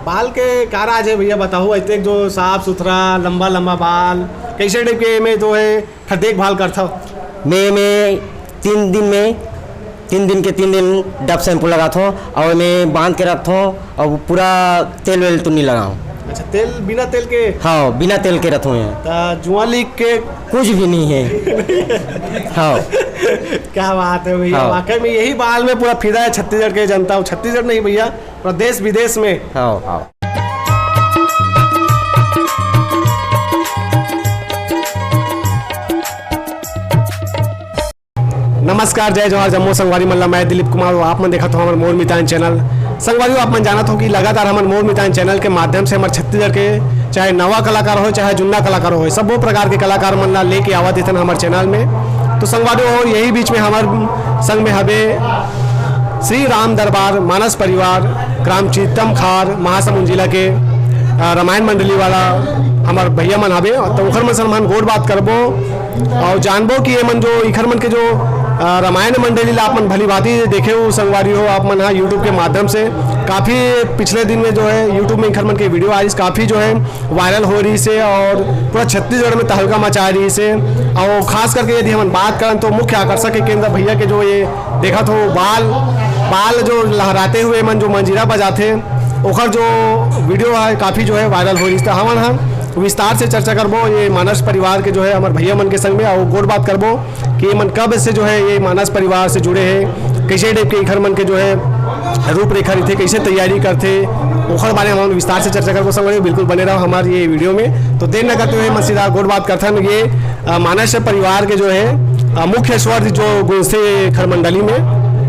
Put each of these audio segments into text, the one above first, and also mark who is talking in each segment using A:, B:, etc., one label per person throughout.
A: बाल के का राज है भैया बताओ। इतने जो साफ सुथरा लंबा लंबा बाल कैसे टाइप के में जो है देखभाल करता हूँ
B: मैं 3 दिन के 3 दिन डब शैम्पू लगाता हूँ और मैं बांध के रखता हूँ और पूरा तेल वेल तो नहीं लगाऊँ।
A: अच्छा तेल बिना तेल के?
B: हाँ बिना तेल के रखता हूँ।
A: जुआ लीग के
B: कुछ भी नहीं है। हाँ
A: क्या बात है भैया।
B: हाँ।
A: वाकई में यही बाल में पूरा फिदा है छत्तीसगढ़ के जनता। छत्तीसगढ़ नहीं भैया पूरा देश विदेश में।
B: हाँ हाँ।
A: नमस्कार जय जवाहर जम्मू संगवारी मल्ला मैं दिलीप कुमार। आप मन देखा तो हमारे मोर मितान चैनल संगवारी। आप मन जाना हो कि लगातार हमारे मोर मितान चैनल के माध्यम से हमारे छत्तीसगढ़ के चाहे नवा कलाकार हो चाहे जुन्ना कलाकार हो सब वो प्रकार के कलाकार मन ला लेके आवा देते हैं हमारे चैनल में। तो संगवारी हो यही बीच में हमारे संग में हवे श्री राम दरबार मानस परिवार ग्राम चीतम खार महासमुंद जिला के रामायण मंडली वाला हमारे भैया मन हवे। तो उखर मन से हम गोड़ बात करबो और जानबो कि ये मन जो इखर मन के जो रामायण मंडली ला आप मन भली भांति देखे हो संगवारी हो आप मन यूट्यूब के माध्यम से। काफ़ी पिछले दिन में जो है यूट्यूब में इखर मन के वीडियो आई काफ़ी जो है वायरल हो रही से और पूरा छत्तीसगढ़ में तहलका मचा रही से। और खास करके यदि हम बात करें तो मुख्य आकर्षक के केंद्र भैया के जो ये देखा तो बाल जो लहराते हुए मन जो मंजीरा बजाते ओखर जो वीडियो है काफ़ी जो है वायरल हो रही है। हम विस्तार से चर्चा करबो ये मानस परिवार के जो है हमारे भैया मन के संग में और गोड़ बात करबो कि ये मन कब से जो है ये मानस परिवार से जुड़े हैं कैसे टाइप के इखर मन के जो है रूपरेखा रही थे कैसे तैयारी करते ओखर बारे में हम विस्तार से चर्चा करबो। संग बिल्कुल बने रहो हमारे ये वीडियो में। तो देर न करते हुए मन सीधा गोड़ बात करते हैं ये मानस परिवार के जो है मुख्य स्वर जो गुणसे खर मंडली में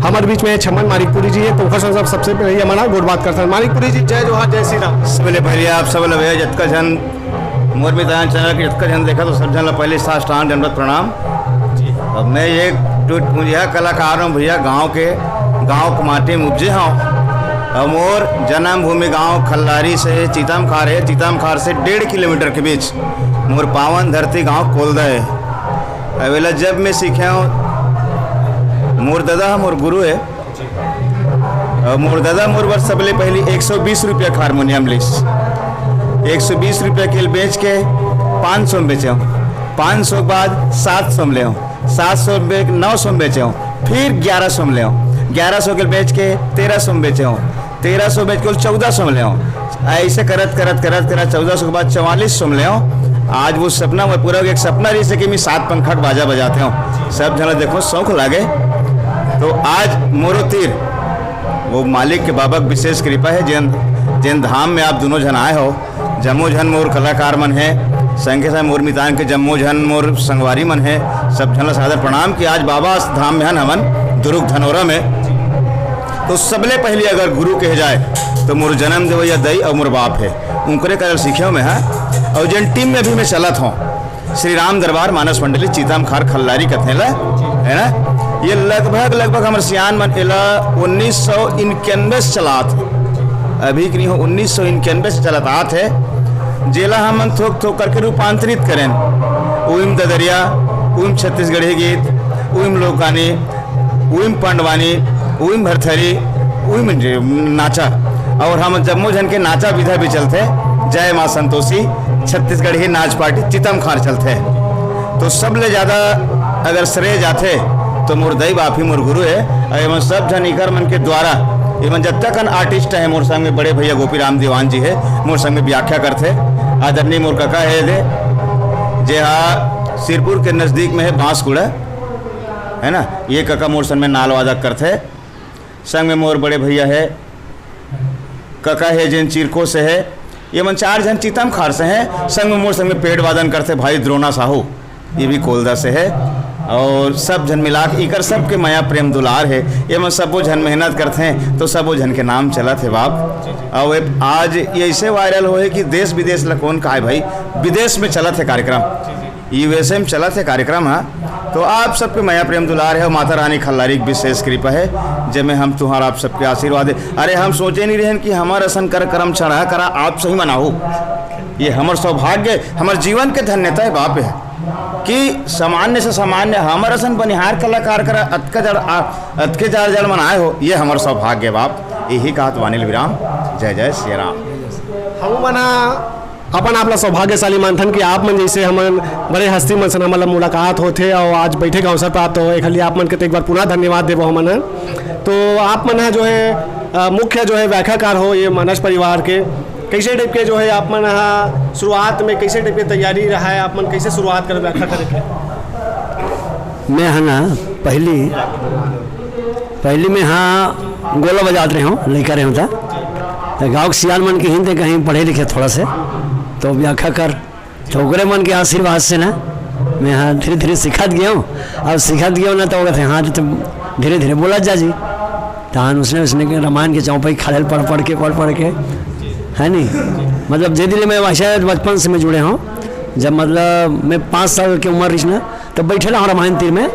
A: हमारे बीच में छम्मन मानिकपुरी जी है। तो उखर सबसे पहले हमारा गोड़ बात करते हैं। मानिकपुरी जी जय जोहार जय श्री राम।
C: सबले पहले आप सब भैया जतका जन मोर मितान चैनल के जतका जन देखा तो सब जन पहले साष्टांग दंडवत प्रणाम। अब मैं एक मुझे कलाकार हूँ भैया गांव कुमाटी में उपजे हूँ और मोर जन्मभूमि गांव खल्लारी से चीतम खार है। चीतम खार से 1.5 किलोमीटर के बीच मोर पावन धरती गांव कोलदा है। अवेला जब मैं सीखा हूँ मोर दादा मोर गुरु है और मोर दादा मोर वर्ष सबले पहले 120 रुपया का हारमोनियम लिस 120 रुपये के बेच के 500 में बेचे हूँ। 500 के बाद 700 में ले हूँ। 700 में 900 में बेचे हूँ। फिर 1100 में ले हूँ। 1100 के बेच के 1300 में बेचे हूँ। 1300 बेच के 1400 में ले हूँ। ऐसे करत 1400 के बाद 4400 में ले हूँ। आज वो सपना मैं पूरा एक सपना जैसे कि मैं 7 पंखा का बाजा बजाते हूँ। सब जना देखो शौक लागे। तो आज मोरो तीर वो मालिक के बाबा विशेष कृपा है जिन धाम में आप दोनों जन आए हो। जम्मू झन मोर कलाकार मन है संख्या से मोर मितान के जम्मू झन मोर संगवारी मन है सब झन सादर प्रणाम कि आज बाबा धाम में हन हमन दुर्ग धनौरा में। तो सबले पहले अगर गुरु कहे जाए तो मोर जन्म देवैया दई और मोर बाप है उनकरे कर सीखे में है। और जिन टीम में भी मैं चलत हूँ श्री राम दरबार मानस मंडली चीतम खार खल्लारी कथे ला है ना। ये लगभग हमारे सियान मन एला 1991 चलात अभी की नहीं हो 1991 से चलत आत है। जेला हम थोक करके रूपांतरित करें उइम ददरिया उइम छत्तीसगढ़ी गीत उइम लोकानी उइम पंडवानी उइम भरथरी उइम नाचा। और हम जम्मू झन के नाचा विधा भी चलते जय माँ संतोषी छत्तीसगढ़ी नाच पार्टी चीतम खार चलते। तो सबले ज़्यादा अगर श्रेय जाते तो मोर दई बाप ही मोर गुरु है। एवं सब जन इकर मन के द्वारा एवं जब तक आर्टिस्ट है मोर संग में बड़े भैया गोपी राम दीवान जी है मोर संग में व्याख्या करते। आदरणीय मोर काका है दे जे हा सिरपुर के नज़दीक में है बांसकुड़ा है ना। ये काका मोर संग में नाल वादक करते। संग में मोर बड़े भैया है काका है जिन चिरको से है। ये मन 4 जन चीतम खार से हैं। संग में मोर संग में पेड़ वादन करते भाई द्रोणा साहू ये भी कोलदा से है। और सब जन मिला के इकर सब के माया प्रेम दुलार है। ये मैं सबो जन मेहनत करते हैं तो सबो जन के नाम चला थे बाप। और आज ये ऐसे वायरल हो है कि देश विदेश ला कौन का है भाई विदेश में चला थे कार्यक्रम यूएसए में चला थे कार्यक्रम। हाँ तो आप सबके माया प्रेम दुलार है और माता रानी खल्लारी की विशेष कृपा है जब में हम तुम्हारा आप सबके आशीर्वाद है। अरे हम सोचे नहीं रहे कि हमारा असन कर कर्म चढ़ा करा आप सही मनाओ। ये हमार सौभाग्य हमार जीवन के धन्यता है बाप है कि सामान्य से सामान्य हमारा सन बनिहार कलाकार करा अतके जार जल मनाए हो। ये हमारा सौभाग्य बाप यही कहत वानिल विराम। जय जय श्री राम।
A: हम मना अपन आपला सौभाग्यशाली मानथन कि आप मन जैसे हमन बड़े हस्ती मन से मतलब मुलाकात होते और आज बैठे के अवसर प्राप्त हो एक आप मन के तो एक बार पुनः धन्यवाद देवो हमन। तो आप मन है जो है मुख्य जो है व्याख्याकार हो ये मानस परिवार के, कैसे टाइप के जो है आप मन शुरुआत में कैसे टाइप की तैयारी रहा है, आप मन कैसे शुरुआत कर व्याख्या करे के?
D: मैं है ना पहली में हाँ गोला बजाते रहे हूँ लड़का रहे होता तो गाँव के सियान मन के हिंदे कहीं पढ़े लिखे थोड़ा से तो व्याख्या कर तो ओकरे मन के आशीर्वाद से ना मैं हाँ धीरे धीरे सिखात गया हूँ। अब सिखात गया हूँ ना तो कहते हाँ तो धीरे धीरे बोला जा जी तहन उसने के रामायण के चौपाई खड़े पढ़ के है नहीं मतलब जे दिले मैं शायद बचपन से मैं जुड़े हूँ। जब मतलब मैं 5 साल की उम्र रही ना तब बैठे रहा रामायण तीर में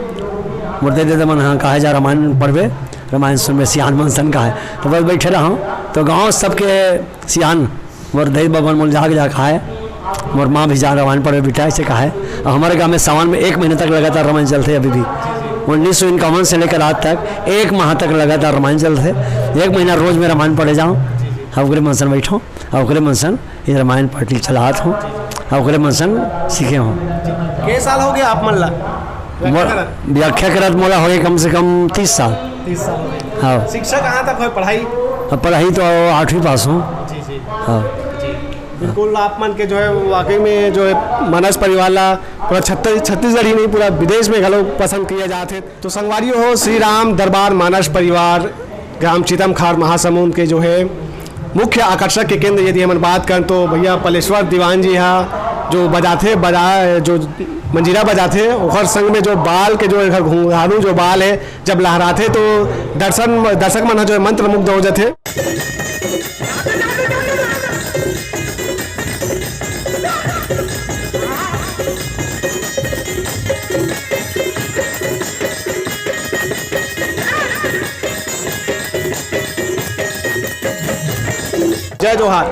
D: बोलते दे मन हाँ कहा जा रामायण पढ़वे रामायण सुनवे सियान मन सन का है तो बस बैठे रहा हूँ। तो गाँव सबके सियान मोर दही बबन मोल जा खाए मोर माँ भी जा रामायण पढ़वे बेटा ऐसे कहा है। और हमारे गाँव में सावन में 1 महीने तक लगातार रामायण चलते अभी भी 1951 से लेकर आज तक 1 माह तक लगातार रामायण चलते 1 महीना रोज में रामायण पढ़े जाऊँ। अवकरे मनसन बैठो अवकरे मनसन ये रामायण पढ़ चलात हूँ अवकरे मनसन सीखे हूँ।
A: के साल हो गया आप मन ला
D: व्याख्या करत मोला हो गए कम से कम 30 साल।
A: 30 साल हो गए।
D: हाँ
A: शिक्षा कहाँ तक है पढ़ाई?
D: अब पढ़ाई तो 8वीं पास हूँ।
A: जी जी
D: हाँ
A: बिल्कुल आप मन के जो है वाकई में जो है मानस परिवार ला पूरा छत्तीसगढ़ ही नहीं पूरा विदेश में घलो पसंद किया जाते। तो संगवारियों हो श्री राम दरबार मानस परिवार ग्राम चितमखार महासमुंद के जो है मुख्य आकर्षक के केंद्र यदि हम बात करें तो भैया पलेश्वर दीवान जी यहाँ जो जो मंजीरा बजाते और संग में जो बाल के जो घुंघरालू जो बाल है जब लहराते तो दर्शक मन जो है मंत्र मुग्ध हो जाते।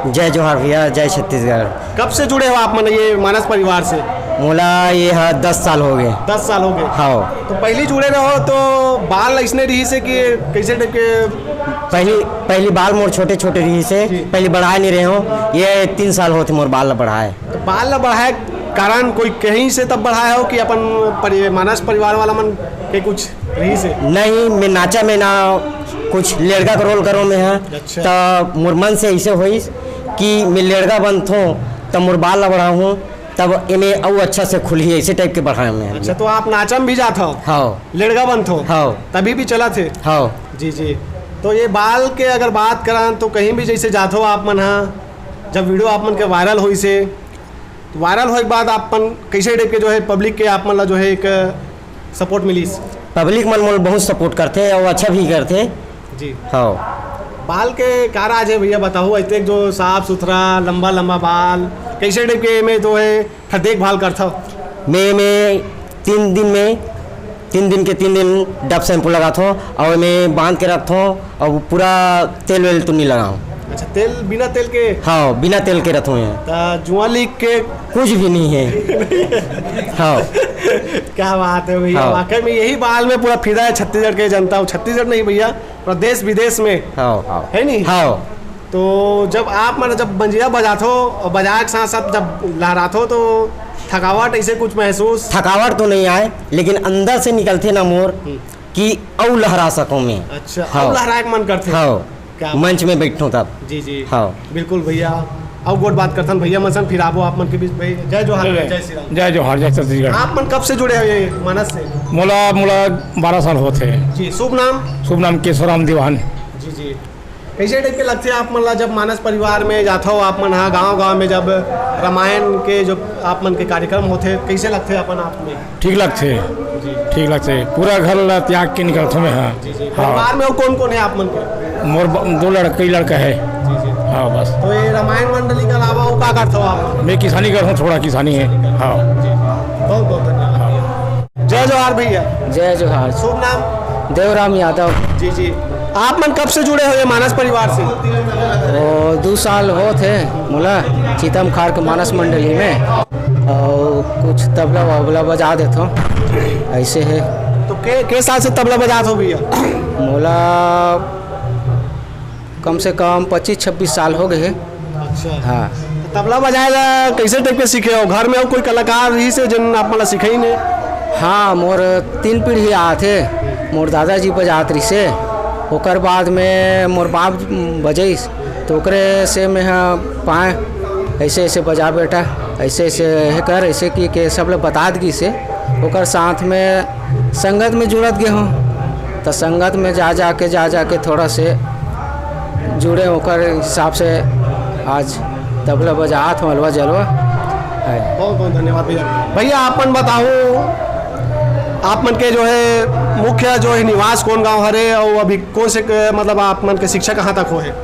A: जय जोहार
B: भैया जय छत्तीसगढ़।
A: कब से जुड़े हो आप मन ये मानस परिवार से?
B: मोला ये 10 साल हो गए।
A: 10 साल हो गए।
B: हाँ
A: तो पहली जुड़े रहो तो बाल ऐसने रही से कि कैसे टाइप के?
B: पहली बाल मोर छोटे रही से पहले बढ़ाए नहीं रहे हो। ये 3 साल होते मोर बाल बढ़ाए।
A: तो बाल बढ़ाए कारण कोई कहीं से तब बढ़ाया हो कि अपन मानस परिवार वाला मन के कुछ रही से?
B: नहीं मैं नाचा में ना कुछ लड़का का रोल करो मैं है।
A: अच्छा।
B: तो मोर मन से ऐसे हुई कि मैं लड़का बनत हूँ तब मोर बाल बढ़ा हूँ तब इन्हें और अच्छा से खुली ऐसे टाइप के बढ़ाए मैं।
A: अच्छा तो आप नाचम भी जाते हो?
B: हाँ
A: लड़का बनत हो?
B: हाँ
A: तभी भी चला थे?
B: हाँ
A: जी जी। तो ये बाल के अगर बात करें तो कहीं भी जैसे जाते हो आप मन हाँ जब वीडियो आप मन के वायरल हुई से तो वायरल होने के बाद आपन कैसे टाइप के जो है पब्लिक के आप मन ला जो है एक सपोर्ट मिली?
B: पब्लिक मन मोल बहुत सपोर्ट करते और अच्छा भी करते
A: जी।
B: हाँ
A: बाल के क्या राज है भैया बताओ? इतने जो साफ सुथरा लंबा बाल कैसे टाइप के में जो है देखभाल करता हो?
B: मैं 3 दिन के 3 दिन डब शैम्पू लगाता हूँ और मैं बांध के रखता हूँ और पूरा तेल वेल तो नहीं लगाऊँ।
A: अच्छा तेल बिना तेल के?
B: हाँ बिना तेल के रखता हूँ।
A: जुआ लीग के
B: कुछ भी नहीं है। हाँ
A: क्या बात है भैया।
B: हाँ।
A: वाकई में यही बाल में पूरा फिदा है छत्तीसगढ़ के जनता हो। छत्तीसगढ़ नहीं भैया पूरा देश विदेश में
B: हाँ
A: है नहीं?
B: हाँ
A: तो जब आप मतलब जब मंजीरा बजाते हो और बजाए के साथ साथ जब लहराते हो तो थकावट ऐसे कुछ महसूस?
B: थकावट तो नहीं आए लेकिन अंदर से निकलते ना मोर कि और लहरा सकूँ मैं।
A: अच्छा
B: हाँ।
A: अब लहराए मन करते?
B: हाँ
A: क्या
B: मंच में बैठूँ तब।
A: जी जी
B: हाँ
A: बिल्कुल भैया। अब गोट बात करथन भैया मनसन फिर आबो आप मन के बीच भाई। जय जोहार जय श्री राम।
E: जय जोहार जय छत्तीसगढ़।
A: आप मन कब से जुड़े हो ये मानस से?
E: मोला 12 साल होते हैं।
A: जी शुभ नाम?
E: केशवराम दीवान।
A: जी जी। कैसे टाइप के लगते हैं आप मन ला जब मानस परिवार में जाता हो आप मन हाँ गाँव में जब रामायण के जो आप मन के कार्यक्रम होते कैसे लगते अपन आप में?
E: ठीक लगते पूरा घर त्याग के निकलते में। हाँ
A: परिवार में कौन कौन है आप मन के?
E: मोर 2 लड़का है। हाँ बस।
A: तो ये रामायण मंडली के अलावा वो क्या करते हो आप?
E: मैं किसानी करता हूँ थोड़ा किसानी है। हाँ
A: बहुत बहुत धन्यवाद। जय जोहार भैया।
B: जय जोहार।
A: शुभ नाम?
B: देवराम यादव।
A: जी जी। आप मन कब से जुड़े हो ये मानस परिवार से?
B: 2 साल हो थे मोला चितमखार के मानस मंडली में और कुछ तबला वबला बजा देता हूँ ऐसे है।
A: तो के साल से तबला बजाते हो भैया?
B: मोला कम से कम 25-26 साल हो गए।
A: अच्छा
B: हाँ
A: तबला बजाएगा कैसे टाइप के सीखे हो? घर में हो कोई कलाकार ही से जिन आप मतलब सीखे ही नहीं?
B: हाँ मोर 3 पीढ़ी आते, मोर दादाजी बजात रही से, ओकर बाद में मोर बाप बजैस तो ओकरे से मैं पाए ऐसे ऐसे बजा बेटा, ऐसे ऐसे है कर, ऐसे कि सब लोग बता दी से ओकर साथ में संगत में जुड़त गए हूँ। तो संगत में जा के थोड़ा से जुड़े होकर हिसाब से आज तबला बजात हूँ, हलवा जलवा है।
A: बहुत बहुत धन्यवाद भैया। भैया आपन बताओ आप मन के जो है मुख्य जो है निवास कौन गांव हरे और अभी कौन से मतलब आप मन के शिक्षा कहाँ तक हो है?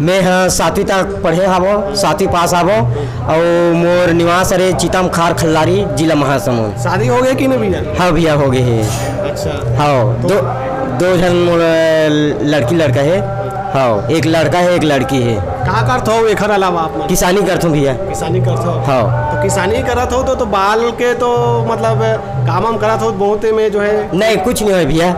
F: मैं 7वीं तक पढ़े हवो, 7वीं पास हवो और मोर निवास अरे चितम खार खल्लारी जिला महासमुंद।
A: शादी हो गई कि नहीं भैया?
F: हाँ भैया हो गए है।
A: अच्छा
F: हाँ दो जन मोर लड़की लड़का है। हाँ एक लड़का है एक लड़की है।
A: कहाँ करत हो एक अलावा आप?
F: किसानी करता हूँ भैया।
A: किसानी करत हो?
F: हाँ
A: तो किसानी करत हो तो बाल के तो मतलब काम हम करत हो बहुत में जो है?
F: नहीं कुछ नहीं है भैया,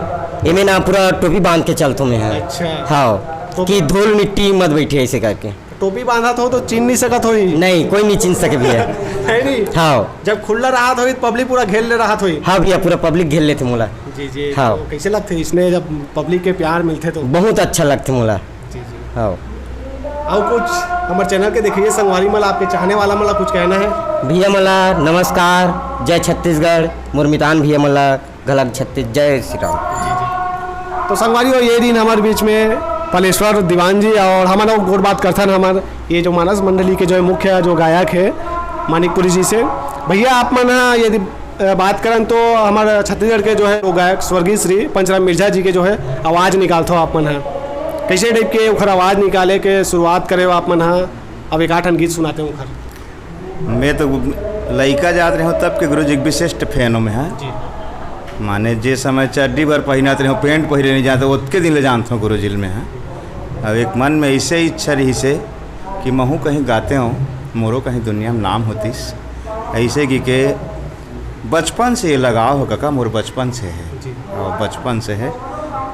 F: इमें ना पूरा टोपी बांध के चलता हूँ मैं।
A: अच्छा
F: हाँ
A: तो
F: कि धूल मिट्टी मत बैठे ऐसे करके।
A: टोपी बांधा हो तो चिन नहीं सकत हो?
F: नहीं कोई नहीं चिन सके भैया।
A: है नहीं?
F: हाँ
A: जब खुला राहत हुई पब्लिक पूरा घेर ले रहा हुई?
F: हाँ भैया पूरा पब्लिक घेर लेते मोला।
A: जी जी
F: हाँ।
A: तो कैसे लगते इसने जब पब्लिक के प्यार मिलते तो?
F: बहुत अच्छा लगते मोला।
A: जी जी
F: हाँ
A: और कुछ हमारे चैनल के देखिए संगवारी मला आपके चाहने वाला मला कुछ कहना है?
F: भैया मला नमस्कार, जय छत्तीसगढ़, मुरमितान भैया मला गलत छत्तीस, जय श्री राम।
A: तो संगवारी और ये दिन हमारे बीच में पलेश्वर दीवान जी और हमारा गुड बात करता है हमारे ये जो मानस मंडली के जो है मुख्य जो गायक है मानिकपुरी जी से। भैया आप मन यदि बात करें तो हमारे छत्तीसगढ़ के जो है वो गायक स्वर्गीय श्री पंचराम मिर्जा जी के जो है आवाज़ निकालते हो आप मन कैसे टाइप के उखर आवाज़ निकाले के शुरुआत करे हो आप मन? अब एक आठन गीत सुनाते हैं उखर।
C: मैं तो लड़का जात रहे हूँ तब के गुरु जी के विशिष्ट फैन में है।
A: जी
C: माने जे समय चड्डी भर पहनात रहे हूँ, पेंट पहले नहीं जाते उतके दिन ले जानता हूँ गुरु जी में है। अब एक मन में ऐसे ही इच्छा रही से कि महू कहीं गाते हूँ, मोरो कहीं दुनिया में नाम होतीस। ऐसे कि के बचपन से ये लगाव हो काका, मोर बचपन से है और बचपन से है।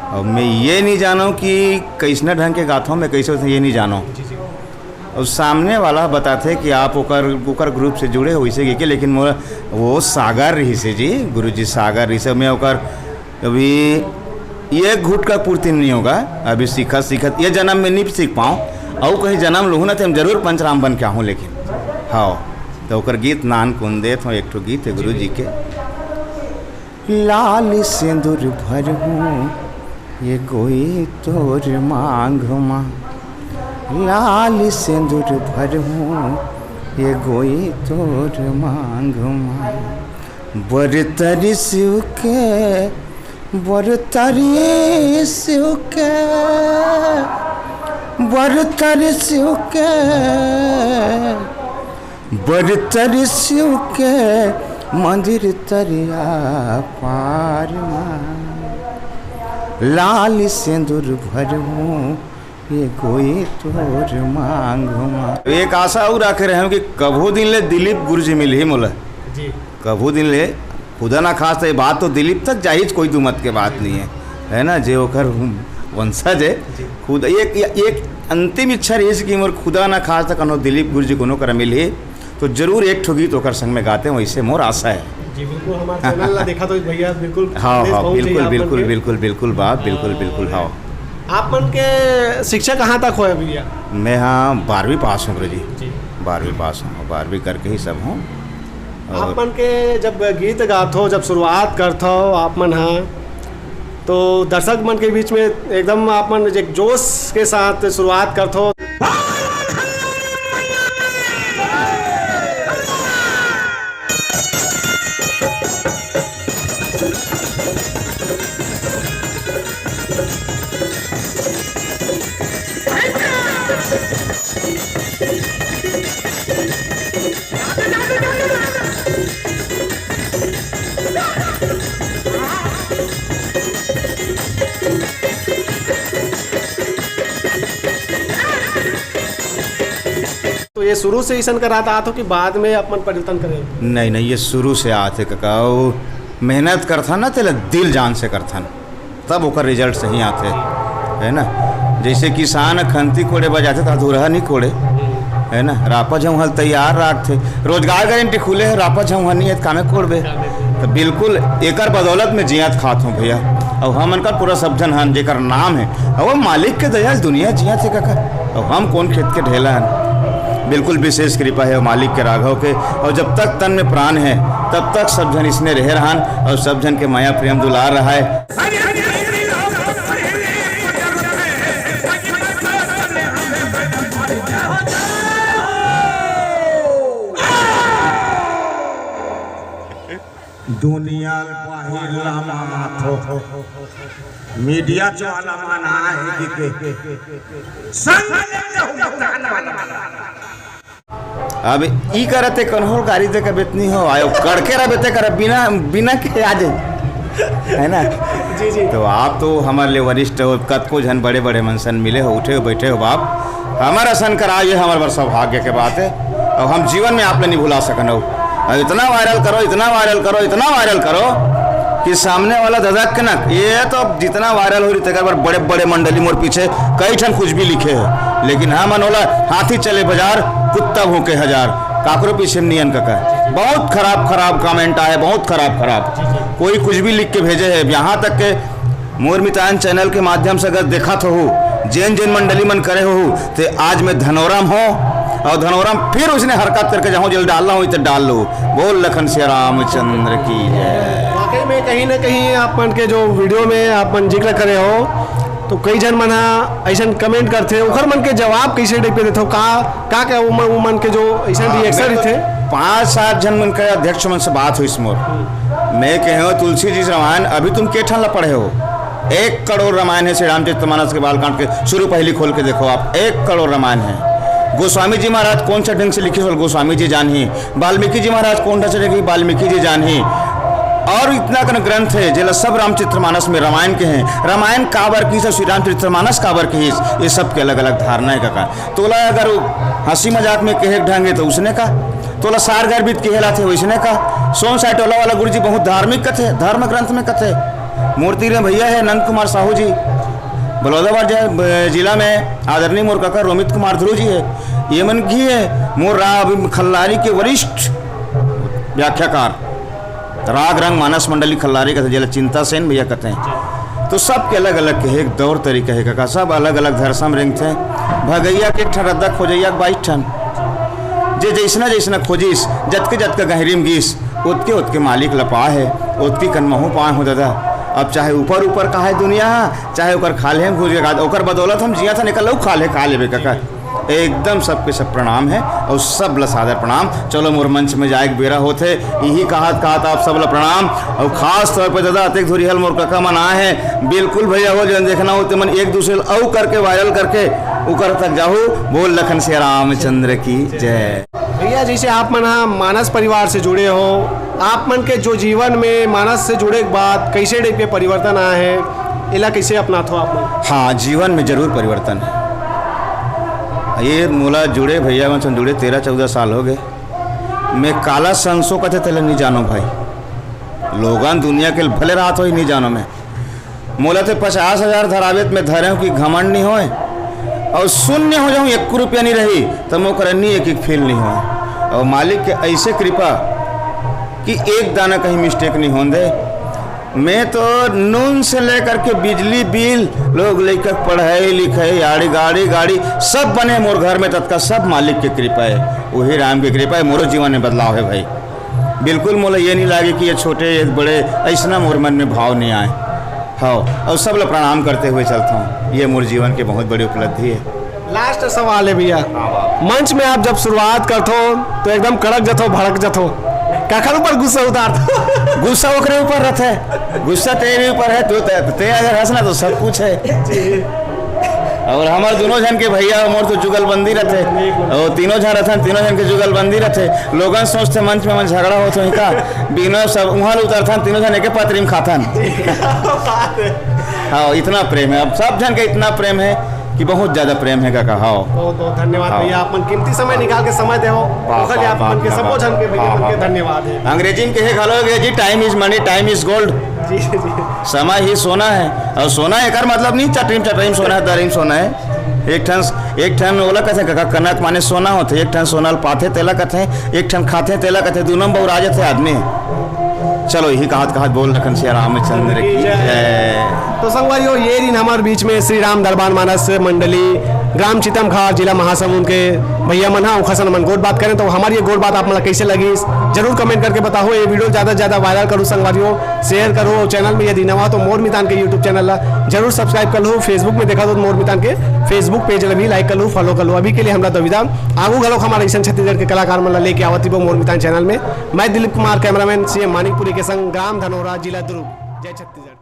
C: और मैं ये नहीं जानूँ कि कैसना ढंग के गाता हूँ, मैं कैसे होते ये नहीं जानूँ। और सामने वाला बताते कि आप ओकर ग्रुप से जुड़े हो वैसे के, लेकिन मोर वो सागर रही से जी, गुरु जी सागर रही से। मैं ओकर अभी एक घुट का पूर्ति नहीं होगा, अभी सीखत ये जन्म में नहीं सीख पाऊँ और कहीं जन्म लूँ ना तो हम जरूर पंचराम बन के आऊँ। लेकिन हाँ तो ओकर गीत नान कुन देत हूँ। एक ठो गीत है गुरु जी के, लाल सिंदूर भर हूँ ये गोई तोर मांग माँ, लाल सिंदूर भर हूँ ये गोई तोर मांग माँ, बरतरी शिव के बरतरी शिव के बरतरी शिव के बरतरी शिव के मंदिर तरिया पार माँ, लाल सिंदूर भर हूँ ये कोई तोर मांग माँ। एक आशा और रखे रहे हैं कि कभू दिन ले दिलीप गुरु जी मिल ही मोला
A: जी,
C: कभू दिन ले खुदा ना खास तो बात तो दिलीप तक जाहिज कोई दुमत के बात नहीं है ना। जे ओकर वंशज है खुद एक अंतिम इच्छा रही कि मोर खुदा ना खास तक दिलीप गुरु जी कोनो कर मिले तो जरूर एक ठो गीत ओकर संग में गाते हैं, वैसे मोर आशा है।
A: जी बिल्कुल हमारे चैनल ला देखा तो भैया बिल्कुल
C: हाँ
A: संदेश
C: हाँ
A: पहुंच जाइए
C: बिल्कुल
A: आप मन
C: बिल्कुल
A: के।
C: बिल्कुल बिल्कुल बाप बिल्कुल बिल्कुल हाँ।
A: आप मन के शिक्षा कहाँ तक होए भैया?
C: मैं हाँ 12वीं पास हूँ गुरु जी,
A: जी
C: 12वीं पास हूँ, 12वीं करके ही सब हूँ।
A: आप मन के जब गीत गात हो, जब शुरुआत करते हो आप मन हाँ तो दर्शक मन के बीच में एकदम आप मन एक जोश के साथ शुरुआत करते हो। तो ये शुरू से ईसन का रात आत हो कि बाद में अपन परिवर्तन करें?
C: नहीं नहीं ये शुरू से आते काका, वो मेहनत करथा ना तेला दिल जान से करथन तब ओकर रिजल्ट सही आते है ना। जैसे किसान खंती कोड़े बजाते तो अधूरा नहीं कोड़े, है ना। रापा झंहल तैयार राख थे, रोजगार गारंटी खुले है, रापा झंहल नहीं है कामे कोड़बे। तो बिल्कुल एकर बदौलत में जियात खात हूँ भैया। और हम अनकर पूरा सब जन हन जेकर नाम है, और मालिक के दया दुनिया जियात है काका। और हम कौन खेत के ढेला हन, बिल्कुल विशेष कृपा है मालिक के राघव के। और जब तक तन में प्राण है तब तक सब जन इसने रहे रहन, और सब जन के माया प्रेम दुलार रहा है।
G: दुनिया पहिला माथो मीडिया चला माना है के संग
C: अब ई करते कन्होर गाड़ी दे के बेतनी हो आयो कड़के रह बेते कर बिना बिना के आज, है ना।
A: जी जी।
C: तो आप तो हमारे लिए वरिष्ठ हो, कद को जन बड़े बड़े मनसन मिले हो, उठे हो बैठे हो बाप, हमारा सन करा ये हमारे बड़ा सौभाग्य के बात है। और हम जीवन में आपने नहीं भुला सकन हो। और इतना वायरल करो, इतना वायरल करो, इतना वायरल करो कि सामने वाला धधक के ना, ये तो जितना वायरल हो रही बार बड़े बड़े मंडली मोर पीछे कई ठन कुछ भी लिखे है, लेकिन हाँ मन होला हाथी चले बाजार कुत्ता भूखे हजार, काकरो पीछे नियन का बहुत खराब खराब कमेंट आए, बहुत खराब खराब, कोई कुछ भी लिख के भेजे है। यहाँ तक के मोर मितान चैनल के माध्यम से अगर देखा तो हो जैन जैन मंडली मन करे हो, तो आज मैं धनोरम हो और धनोरम फिर उसने हरकत करके जाऊँ जल डालना हो तो डाल लो। बोल लखन से रामचंद्र की जय।
A: वाकई में कहीं ना कहीं आपन के जो वीडियो में आपन जिक्र करे हो, तो कई जन मन ऐसा कमेंट करते, उखर मन के जवाब कैसे दे पे देते हो, का क्या वो मन के जो ऐसा रिएक्शन थे।
C: 5-7 जन मन के अध्यक्ष मन से बात हुई मोर, मैं कहे हो तुलसी जी रामायण अभी तुम के ठान ला पढ़े हो, 1 करोड़ रामायण है। श्री रामचरितमानस के बालकांड के शुरू पहली खोल के देखो आप, 1 करोड़ रामायण है। गोस्वामी जी महाराज कौन सा ढंग से लिखे हो, गोस्वामी जी जान ही। वाल्मीकि जी महाराज कौन सा लिखे, वाल्मीकि जी जान ही। और इतना कन ग्रंथ है जिला सब रामचरितमानस में रामायण के हैं। रामायण काबर की श्री रामचरितमानस काबर की, ये सब के अलग अलग धारणा है का। तोला अगर हंसी मजाक में कहे ढंगे तो उसने का, तोला सार गर्भित कहेला थे वैसने का। सोन साइटोला वाला गुरु जी बहुत धार्मिक कथे, धर्म ग्रंथ में कथे। मूर्ति रे भैया है नंद कुमार साहू जी, बलौदाबाद जिला में आदरणीय मोर काका रोमित कुमार ध्रुव जी है, ये मन की है मोर खल्लारी के वरिष्ठ व्याख्याकार, राग रंग मानस मंडली खल्लारी का जिला चिंता सेन भैया कहते हैं। तो सब के अलग अलग के एक दौर तरीका है काका, सब अलग अलग धरसम रिंग थे। भगैया के ठरदा खोजैया 22 ठन, जे जैसना जैसना खोजिस जतके जतके गहरीम गिस उतके उतके मालिक लपा है, उतकी कनमहू पाए हो दादा। अब चाहे ऊपर ऊपर का है दुनिया, चाहे ओकर खाले हम घुस के ओकर बदौलत हम जिया था निकल खाले खा लेबे काका। एकदम सबके सब प्रणाम है और सब ला सादर प्रणाम। चलो मोर मंच में जाए बेरा होते, यही कहत आप सब ला प्रणाम। और खास तौर पर दादा अतिक धुरी हल मोर काका मन आए हैं, बिल्कुल भैया हो जन देखना हो तो मन एक दूसरे औ करके वायरल करके ऊपर तक जाहू। बोल लखन से रामचंद्र की जय।
A: भैया जैसे आप मन मानस परिवार से जुड़े हो, आप मन के जो जीवन में मानस से जुड़े के बाद कैसे टाइप के परिवर्तन आए हैं, इला कैसे अपनाते हो आप मन?
C: हाँ, जीवन में जरूर परिवर्तन है। ये मोला जुड़े भैया मन जुड़े 13-14 साल हो गए। मैं काला संसो कथे तेल नहीं जानो भाई, लोगन दुनिया के भले रात हो ही नहीं जानो। मैं मोला तो 50,000 धरावेत में धरे हूँ कि घमंड नहीं होए, और शून्य हो जाऊँ 1 रुपया नहीं रही तो मैं करनी एक फील नहीं हो। और मालिक के ऐसे कृपा कि एक दाना कहीं मिस्टेक नहीं होने दे। मैं तो नून से लेकर के बिजली बिल, लोग लेकर पढ़ाई लिखाई, गाड़ी सब बने मोर घर में, तत्का सब मालिक की कृपा है, वही राम की कृपा है। मोरो जीवन में बदलाव है भाई, बिल्कुल मोला ये नहीं लगे कि ये छोटे ये बड़े, ऐसा मोर मन में भाव नहीं आए। हाँ, और सब लोग प्रणाम करते हुए चलता हूँ, ये मोर जीवन की बहुत बड़ी उपलब्धि है।
A: लास्ट सवाल है भैया, मंच में आप जब शुरुआत करते हो तो एकदम कड़क जतो, भड़क जतो, काखर ऊपर गुस्सा उतारते?
C: गुस्सा ओकरे ऊपर रहता है, गुस्सा तेरे ऊपर है, ते अगर हंसना तो सब कुछ है। और हमारे दोनों जन के भैया मोर तो जुगलबंदी रहते, और तीनों जन रहते, तीनों जन के जुगलबंदी रहते। लोगन सोचते मंच में मन झगड़ा होता है का, बिना सब वहाँ उतरता, तीनों जन एक पत्रिम खातन। हाँ, इतना प्रेम है, अब सब जन के इतना प्रेम है कि बहुत ज़्यादा प्रेम है काका। हाँ
A: बहुत बहुत धन्यवाद
C: हाँ।
A: भैया, अपन कीमती समय निकाल के समय देहो ओकर आप मन के सबो जन के भैया मन के धन्यवाद है।
C: अंग्रेजी में कहे खालो गया जी, time is money, time is gold.
A: जी जी
C: समय ही सोना है, और सोना एक मतलब नहीं चटरीम सोना है, दरीम सोना है। एक ठन ओला कहते काका कनक माने सोना होते, एक ठन सोना पाथे तेला कहते, एक ठन खाते तेला कहते, दोनों बहुरा जाते आदमी। चलो यही कहात बोल रखन श्री रामचंद्र की जय।
A: तो संगवारियों ये दिन हमारे बीच में श्री राम दरबार मानस मंडली ग्राम चितमखार जिला महासमुंद के भैया मन हाँ खसन मन गोट बात करें, तो हमारी ये गोट बात आप मतलब कैसे लगी जरूर कमेंट करके बताओ। ये वीडियो ज़्यादा से ज़्यादा वायरल करो संगवारियों, शेयर करो। चैनल में यदि नवा तो मोर मितान के यूट्यूब चैनल ला जरूर सब्सक्राइब कर लो। फेसबुक में देखा तो मोर मितान के फेसबुक पेज भी लाइक कर लो, फॉलो कर लो। अभी के लिए हमारा तो विदा आगू गलो हमारे ऐसा छत्तीसगढ़ के कलाकार मतलब लेके आवती वो मोर मितान चैनल में। मैं दिलीप कुमार कैमरामैन CM मानिकपुरी के संग ग्राम धनौरा जिला दुर्ग। जय छत्तीसगढ़।